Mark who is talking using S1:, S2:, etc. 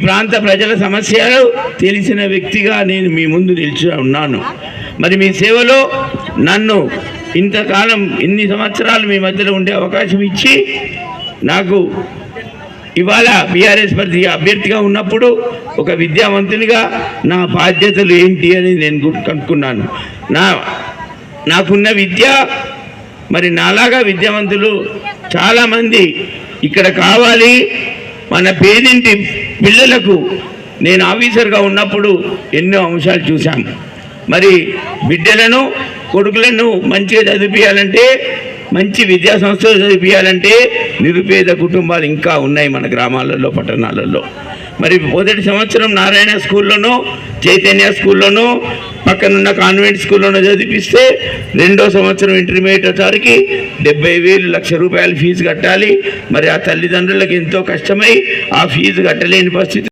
S1: ప్రాంత ప్రజల సమస్యలు తెలిసిన వ్యక్తిగా నేను మీ ముందు నిలిచి ఉన్నాను. మరి మీ సేవలో నన్ను ఇంతకాలం ఇన్ని సంవత్సరాలు మీ మధ్యలో ఉండే అవకాశం ఇచ్చి నాకు ఇవాళ బీఆర్ఎస్ పార్టీ అభ్యర్థిగా ఉన్నప్పుడు ఒక విద్యావంతునిగా నా బాధ్యతలు ఏంటి అని నేను కనుక్కున్నాను. నాకున్న విద్య మరి నాలాగా విద్యావంతులు చాలామంది ఇక్కడ కావాలి. మన పేదింటి పిల్లలకు నేను ఆఫీసర్గా ఉన్నప్పుడు ఎన్నో అంశాలు చూశాం. మరి బిడ్డలను కొడుకులను మంచిగా చదివించాలంటే, మంచి విద్యా సంస్థలు చదివించాలంటే నిరుపేద కుటుంబాలు ఇంకా ఉన్నాయి మన గ్రామాలలో, పట్టణాలలో. మరి మొదటి సంవత్సరం నారాయణ స్కూల్లోనో, చైతన్య స్కూల్లోనో, పక్కనున్న కాన్వెంట్ స్కూల్లోనో చదివిస్తే రెండో సంవత్సరం ఇంటర్మీడియట్ వచ్చేసరికి 70,000 లక్ష రూపాయలు ఫీజు కట్టాలి. మరి ఆ తల్లిదండ్రులకు ఎంతో కష్టమై ఆ ఫీజు కట్టలేని పరిస్థితి.